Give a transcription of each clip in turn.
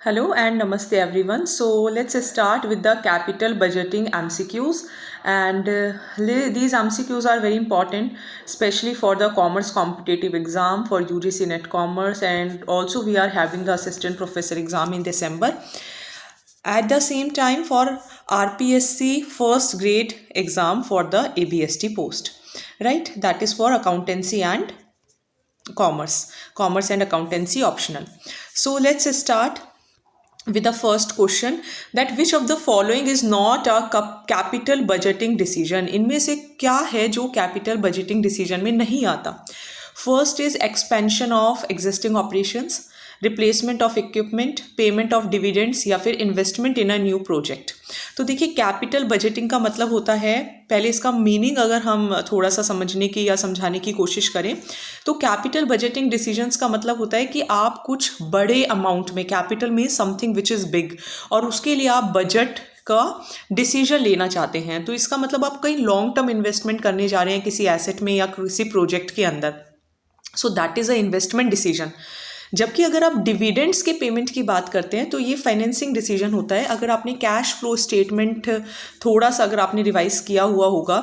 Hello and namaste everyone. So let's start with the capital budgeting MCQs, and these MCQs are very important, especially for the commerce competitive exam for UGC Net Commerce, and also we are having the assistant professor exam in December. At the same time for RPSC first grade exam for the ABST post, right? That is for accountancy and commerce and accountancy optional. So let's start with the first question, that which of the following is not a capital budgeting decision. इनमें से क्या है जो capital budgeting decision में नहीं आता? First is expansion of existing operations, replacement of equipment, payment of dividends या फिर investment in a new project. तो देखिए कैपिटल बजटिंग का मतलब होता है, पहले इसका मीनिंग अगर हम थोड़ा सा समझने की या समझाने की कोशिश करें तो कैपिटल बजटिंग डिसीजंस का मतलब होता है कि आप कुछ बड़े अमाउंट में, कैपिटल में समथिंग विच इज़ बिग, और उसके लिए आप बजट का डिसीजन लेना चाहते हैं। तो इसका मतलब आप कहीं लॉन्ग टर्म इन्वेस्टमेंट करने जा रहे हैं किसी एसेट में या किसी प्रोजेक्ट के अंदर, सो that is a investment decision. जबकि अगर आप डिविडेंड्स के पेमेंट की बात करते हैं तो ये फाइनेंसिंग डिसीजन होता है। अगर आपने कैश फ्लो स्टेटमेंट थोड़ा सा अगर आपने रिवाइज किया हुआ होगा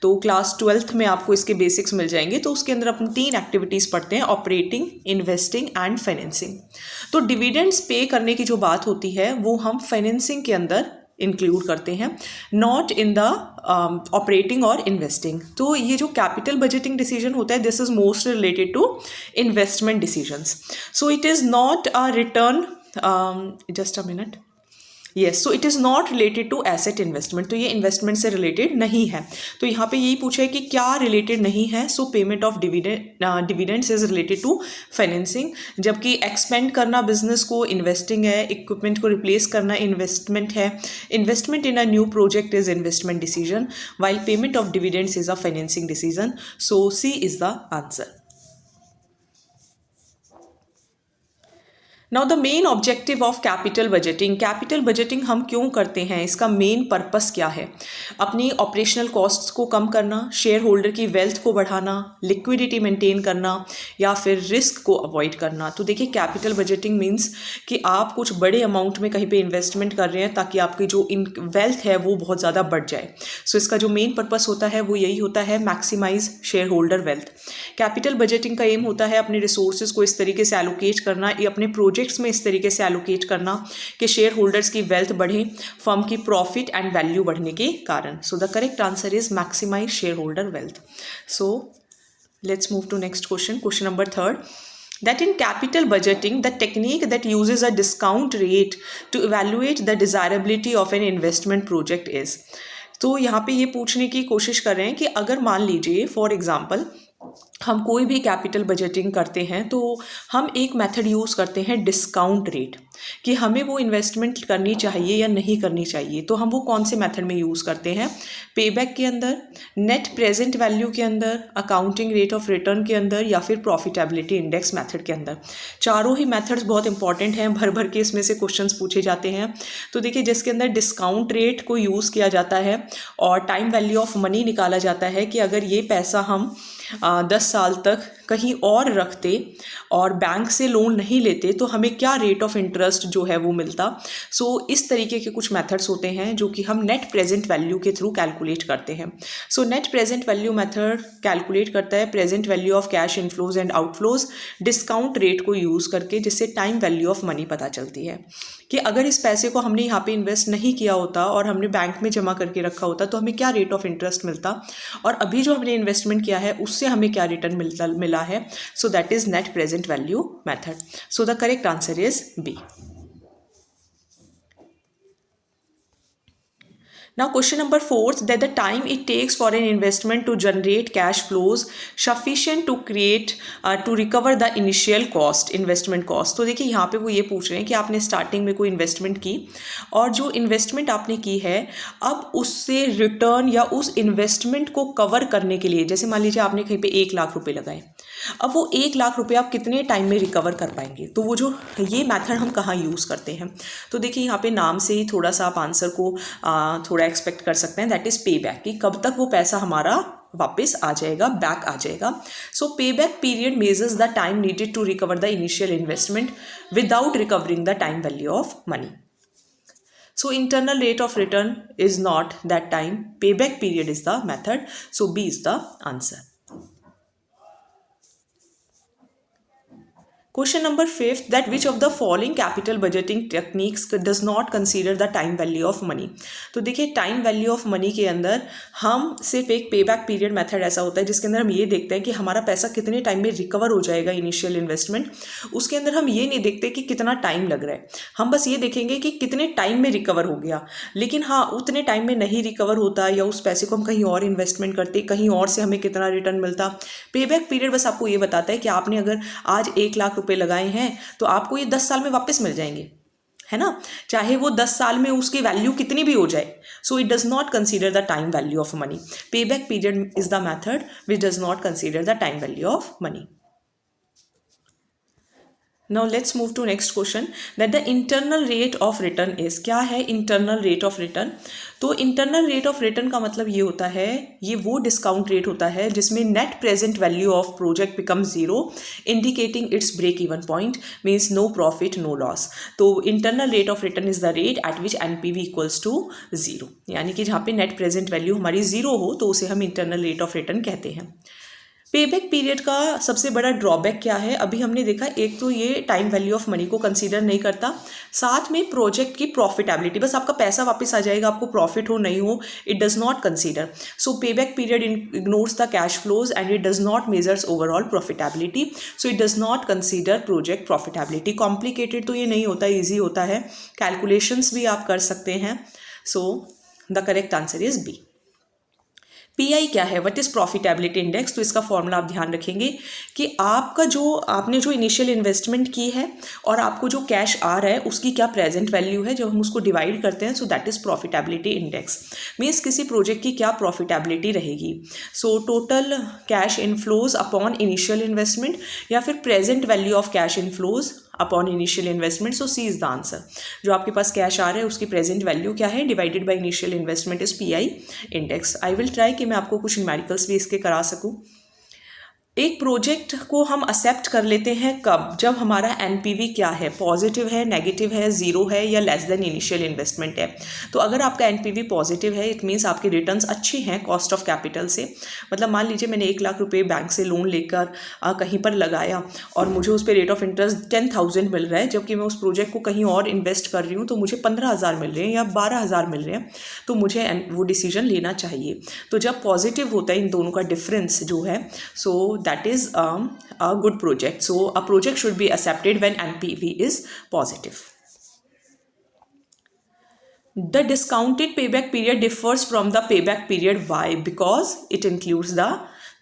तो क्लास 12th में आपको इसके बेसिक्स मिल जाएंगे, तो उसके अंदर अपन 3 एक्टिविटीज़ पढ़ते हैं, ऑपरेटिंग, इन्वेस्टिंग एंड फाइनेंसिंग। तो डिविडेंड्स पे करने की जो बात होती है वो हम फाइनेंसिंग के अंदर इंक्लूड करते हैं, नॉट इन द ऑपरेटिंग और इन्वेस्टिंग। तो ये जो कैपिटल बजटिंग डिसीजन होता है this is most related to investment decisions. So it is not a return, just a minute, yes, so it is not related to asset investment. तो ये investment से related नहीं है। तो यहाँ पे यही पूछा है कि क्या रिलेटेड नहीं है। So payment of dividends is related to financing, जबकि एक्सपेंड करना बिजनेस को इन्वेस्टिंग है, इक्विपमेंट को रिप्लेस करना इन्वेस्टमेंट है, investment in a new project is investment decision, while payment of dividends is a financing decision. So C is the answer. Now the main objective of capital budgeting, capital budgeting हम क्यों करते हैं, इसका main purpose क्या है? अपनी operational costs को कम करना, शेयर होल्डर की वेल्थ को बढ़ाना, लिक्विडिटी मेंटेन करना या फिर रिस्क को अवॉइड करना। तो देखिए कैपिटल बजटिंग मीन्स कि आप कुछ बड़े अमाउंट में कहीं पे इन्वेस्टमेंट कर रहे हैं ताकि आपकी जो वेल्थ है वो बहुत ज़्यादा बढ़ जाए। सो इसका जो मेन पर्पस होता है वो यही होता है, maximise shareholder wealth. Capital budgeting का एम होता है अपने रिसोर्सेज को इस तरीके से एलोकेट करना, या अपने प्रोजेक्ट्स में इस तरीके से एलोकेट करना कि शेयर होल्डर्स की वेल्थ बढ़े, फर्म की प्रॉफिट एंड वैल्यू बढ़ने के कारण। So the correct answer is maximise shareholder wealth. So let's move to next question. Question number 3, that in capital budgeting the technique that uses a discount rate to evaluate the desirability of an investment project is। तो यहाँ पे ये पूछने की कोशिश कर रहे हैं कि अगर मान लीजिए फॉर एग्जांपल हम कोई भी कैपिटल बजटिंग करते हैं तो हम एक मेथड यूज़ करते हैं डिस्काउंट रेट, कि हमें वो इन्वेस्टमेंट करनी चाहिए या नहीं करनी चाहिए। तो हम वो कौन से मेथड में यूज़ करते हैं? पेबैक के अंदर, नेट प्रेजेंट वैल्यू के अंदर, अकाउंटिंग रेट ऑफ रिटर्न के अंदर या फिर प्रॉफिटेबिलिटी इंडेक्स मेथड के अंदर। चारों ही मेथड्स बहुत इंपॉर्टेंट हैं, भर भर के इसमें से क्वेश्चंस पूछे जाते हैं। तो देखिए जिसके अंदर डिस्काउंट रेट को यूज़ किया जाता है और टाइम वैल्यू ऑफ मनी निकाला जाता है कि अगर ये पैसा हम 10 साल तक कहीं और रखते और बैंक से लोन नहीं लेते तो हमें क्या रेट ऑफ इंटरेस्ट जो है वो मिलता। सो इस तरीके के कुछ मेथड्स होते हैं जो कि हम नेट प्रेजेंट वैल्यू के थ्रू कैलकुलेट करते हैं। So net present value method calculate करता है present value of cash inflows and outflows discount rate को यूज़ करके, जिससे टाइम वैल्यू ऑफ मनी पता चलती है कि अगर इस पैसे को हमने यहाँ पे इन्वेस्ट नहीं किया होता और हमने बैंक में जमा करके रखा होता तो हमें क्या रेट ऑफ इंटरेस्ट मिलता, और अभी जो हमने इन्वेस्टमेंट किया है उससे हमें क्या रिटर्न मिला है। So that is net present value method. So the correct answer is B. Now question number 4, that the time it takes for an investment to generate cash flows sufficient to create to recover the initial cost, investment cost। तो देखिए यहाँ पे वो ये पूछ रहे हैं कि आपने स्टार्टिंग में कोई इन्वेस्टमेंट की और जो इन्वेस्टमेंट आपने की है अब उससे रिटर्न या उस इन्वेस्टमेंट को कवर करने के लिए, जैसे मान लीजिए आपने कहीं पे 1 लाख रुपए लगाए, अब वो 1 लाख रुपए आप कितने टाइम में रिकवर कर पाएंगे। तो वो जो ये मेथड हम कहाँ यूज़ करते हैं, तो देखिए यहाँ पे नाम से ही थोड़ा सा आप आंसर को थोड़ा एक्सपेक्ट कर सकते हैं, दैट इज़ पे बैक, कि कब तक वो पैसा हमारा वापस आ जाएगा, बैक आ जाएगा. सो पे back period measures the time needed to recover the initial investment without recovering the time value of money. So internal rate of return is not that time. Payback period is the method. So B is the answer. Question number 5, that which of the following capital budgeting techniques does not consider the time value of money. तो देखिए time value of money के अंदर हम सिर्फ एक पे back period method ऐसा होता है जिसके अंदर हम ये देखते हैं कि हमारा पैसा कितने टाइम में रिकवर हो जाएगा इनिशियल इन्वेस्टमेंट. उसके अंदर हम ये नहीं देखते कि कितना टाइम लग रहा है, हम बस ये देखेंगे कि कितने टाइम में रिकवर हो गया. लेकिन हाँ, उतने टाइम में नहीं रिकवर होता या उस पैसे को हम कहीं और इन्वेस्टमेंट करते, कहीं और से हमें कितना रिटर्न मिलता. पे बैक पीरियड बस आपको ये बताता है कि आपने अगर आज 1 लाख रुपए लगाए हैं तो आपको ये 10 साल में वापस मिल जाएंगे, है ना, चाहे वो 10 साल में उसकी वैल्यू कितनी भी हो जाए. So it does not consider the time value of money. Pay back period is the method which does not consider the time value of money. Now let's move to next question, that the internal rate of return is. क्या है internal rate of return? तो internal rate of return का मतलब ये होता है, ये वो डिस्काउंट रेट होता है जिसमें net present value of project becomes 0 indicating its break even point, means no profit no loss. तो internal rate of return is the rate at which NPV equals to 0, यानी कि जहाँ पे net present value हमारी 0 हो तो उसे हम internal rate of return कहते हैं. पेबैक पीरियड का सबसे बड़ा ड्रॉबैक क्या है? अभी हमने देखा, एक तो ये टाइम वैल्यू ऑफ मनी को कंसीडर नहीं करता, साथ में प्रोजेक्ट की प्रॉफिटेबिलिटी, बस आपका पैसा वापस आ जाएगा, आपको प्रॉफिट हो नहीं हो, it does not consider. So payback period ignores the cash flows and it does not measures overall profitability. So it does not consider project profitability. Complicated तो ये नहीं होता, ईजी होता है, कैलकुलेशंस भी आप कर सकते हैं. So the correct answer is B. PI क्या है? What is profitability index? तो इसका फॉर्मूला आप ध्यान रखेंगे कि आपने जो इनिशियल इन्वेस्टमेंट की है और आपको जो कैश आ रहा है उसकी क्या प्रेजेंट वैल्यू है, जब हम उसको डिवाइड करते हैं, so that is profitability index. Means किसी प्रोजेक्ट की क्या प्रॉफिटेबिलिटी रहेगी. So total cash inflows upon initial investment या फिर present value of cash inflows upon initial investment. So C is the answer. जो आपके पास कैश आ रहा है उसकी प्रेजेंट वैल्यू क्या है, divided by initial investment is pi index. I will try कि मैं आपको कुछ न्यूमेरिकल्स भी इसके करा सकूं. एक प्रोजेक्ट को हम एक्सेप्ट कर लेते हैं कब? जब हमारा एनपीवी क्या है, पॉजिटिव है, नेगेटिव है, जीरो है या लेस देन इनिशियल इन्वेस्टमेंट है. तो अगर आपका एनपीवी पॉजिटिव है, इट मीन्स आपके रिटर्न्स अच्छे हैं कॉस्ट ऑफ कैपिटल से. मतलब मान लीजिए मैंने 1 लाख रुपए बैंक से लोन लेकर कहीं पर लगाया और मुझे उस पर रेट ऑफ इंटरेस्ट 10,000 मिल रहा है, जबकि मैं उस प्रोजेक्ट को कहीं और इन्वेस्ट कर रही हूँ तो मुझे 15,000 मिल रहे हैं या 12,000 मिल रहे हैं, तो मुझे वो डिसीजन लेना चाहिए. तो जब पॉजिटिव होता है इन दोनों का डिफरेंस जो है, सो that is a good project. So a project should be accepted when NPV is positive. The discounted payback period differs from the payback period. Why? Because it includes the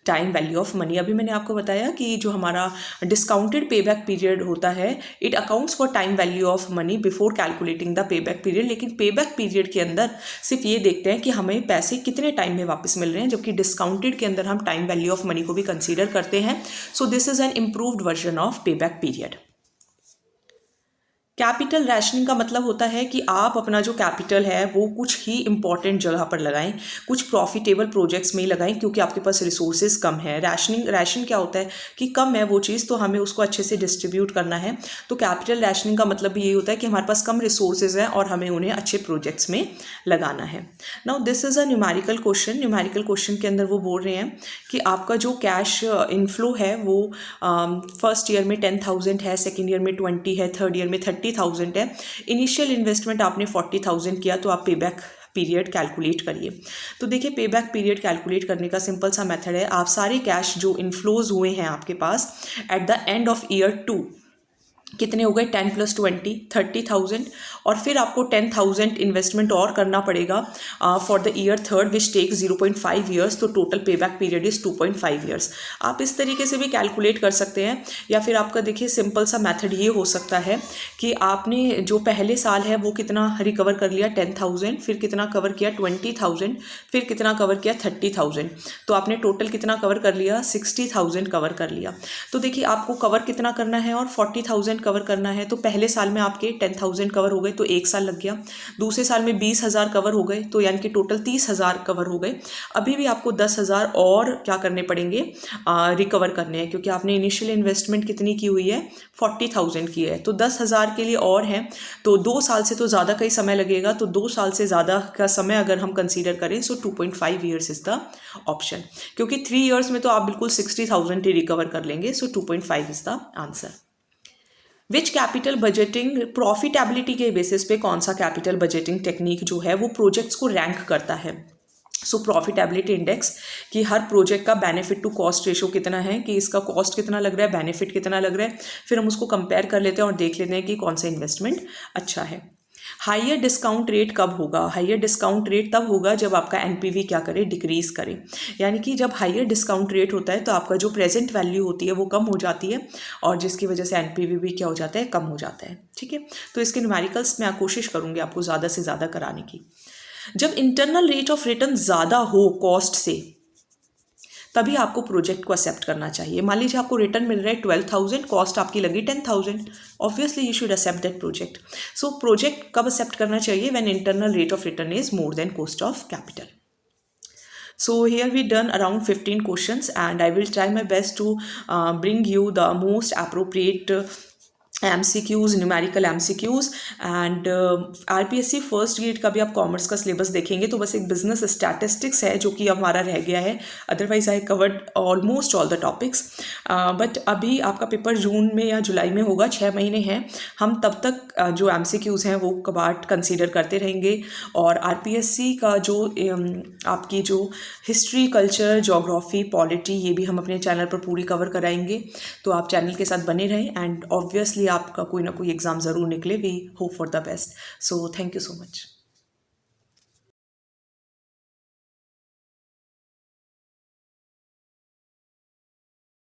time value of money. अभी मैंने आपको बताया कि जो हमारा discounted payback period होता है, it accounts for time value of money before calculating the payback period. लेकिन पेबैक पीरियड के अंदर सिर्फ ये देखते हैं कि हमें पैसे कितने टाइम में वापस मिल रहे हैं, जबकि डिस्काउंटेड के अंदर हम टाइम वैल्यू ऑफ मनी को भी कंसीडर करते हैं. So this is an improved version of payback period. Capital rationing का मतलब होता है कि आप अपना जो कैपिटल है वो कुछ ही इंपॉर्टेंट जगह पर लगाएं, कुछ प्रॉफिटेबल प्रोजेक्ट्स में ही लगाएं, क्योंकि आपके पास रिसोर्सेज कम है. रैशन क्या होता है कि कम है वो चीज़, तो हमें उसको अच्छे से डिस्ट्रीब्यूट करना है. तो कैपिटल रैशनिंग का मतलब भी ये होता है कि हमारे पास कम रिसोर्सेज हैं और हमें उन्हें अच्छे प्रोजेक्ट्स में लगाना है. Now this is a numerical question. Numerical question के अंदर वो बोल रहे हैं कि आपका जो कैश इनफ्लो है वो फर्स्ट ईयर में 10,000 है, सेकेंड ईयर में 20 है, थर्ड ईयर में 30,000 है. इनिशियल इन्वेस्टमेंट आपने 40,000 किया, तो आप पेबैक पीरियड कैलकुलेट करिए. तो देखिए पेबैक पीरियड कैलकुलेट करने का सिंपल सा मेथड है. आप सारे कैश जो इनफ्लोज हुए हैं आपके पास at the end of year 2 कितने हो गए, 10 + 20 30,000, और फिर आपको 10,000 इन्वेस्टमेंट और करना पड़ेगा for the year third which take 0.5 years. तो total payback period is 2.5 years. आप इस तरीके से भी कैलकुलेट कर सकते हैं, या फिर आपका देखिए सिंपल सा मेथड ये हो सकता है कि आपने जो पहले साल है वो कितना रिकवर कर लिया, 10,000, फिर कितना कवर किया, 20,000, फिर कितना कवर किया, 30,000. तो आपने टोटल कितना कवर कर लिया, 60,000 कवर कर लिया. तो देखिए आपको कवर कितना करना है और 40,000 कवर करना है तो पहले साल में आपके 10,000 कवर हो गए तो 1 साल लग गया, दूसरे साल में 20,000 कवर हो गए तो यानी कि टोटल 30,000 कवर हो गए। अभी भी आपको 10,000 और क्या करने पड़ेंगे, रिकवर करने हैं, क्योंकि आपने इनिशियल इन्वेस्टमेंट कितनी की हुई है, 40,000 की है, तो 10,000 के लिए और हैं, तो 2 साल से तो ज़्यादा का ही समय लगेगा, तो 2 साल से ज़्यादा का समय अगर हम कंसीडर करें सो 2.5 ईयर्स इज़ द ऑप्शन, क्योंकि 3 ईयर्स में तो आप बिल्कुल 60,000 ही रिकवर कर लेंगे, सो 2.5 is the answer. Which capital budgeting, profitability के बेसिस पे कौन सा कैपिटल बजटिंग टेक्निक जो है वो प्रोजेक्ट्स को रैंक करता है। सो प्रॉफिटेबिलिटी इंडेक्स कि हर प्रोजेक्ट का बेनिफिट टू कॉस्ट रेशो कितना है, कि इसका कॉस्ट कितना लग रहा है, बेनिफिट कितना लग रहा है, फिर हम उसको कंपेयर कर लेते हैं और देख लेते हैं कि कौन सा इन्वेस्टमेंट अच्छा है। हाइयर डिस्काउंट रेट कब होगा, हाइयर डिस्काउंट रेट तब होगा जब आपका एनपीवी क्या करे, डिक्रीज करे, यानी कि जब हाइयर डिस्काउंट रेट होता है तो आपका जो प्रेजेंट वैल्यू होती है वो कम हो जाती है और जिसकी वजह से एनपीवी भी क्या हो जाता है, कम हो जाता है। ठीक है, तो इसके न्यूमेरिकल्स मैं कोशिश करूँगी आपको ज़्यादा से ज़्यादा कराने की। जब इंटरनल रेट ऑफ रिटर्न ज़्यादा हो कॉस्ट से तभी आपको प्रोजेक्ट को एक्सेप्ट करना चाहिए। मान लीजिए आपको रिटर्न मिल रहा है 12,000, कॉस्ट आपकी लगी 10,000, obviously you should accept that project. So project कब एक्सेप्ट करना चाहिए, when internal rate of return is more than cost of capital. So here we done around 15 questions and I will try my best to bring you the most appropriate MCQs, numerical MCQs and RPSC first grade का भी आप commerce का syllabus देखेंगे तो बस एक business statistics है जो कि हमारा रह गया है, otherwise I covered almost all the topics. But अभी आपका पेपर जून में या जुलाई में होगा, 6 महीने हैं, हम तब तक जो MCQs हैं वो कबाट कंसीडर करते रहेंगे और RPSC का जो आपकी जो हिस्ट्री, कल्चर, जोग्राफी, पॉलिटी ये भी हम अपने चैनल पर पूरी कवर कराएंगे, तो आप चैनल के साथ बने रहें एंड ऑब्वियसली आपका कोई ना कोई एग्ज़ाम ज़रूर निकले। We hope for the best. So thank you so much.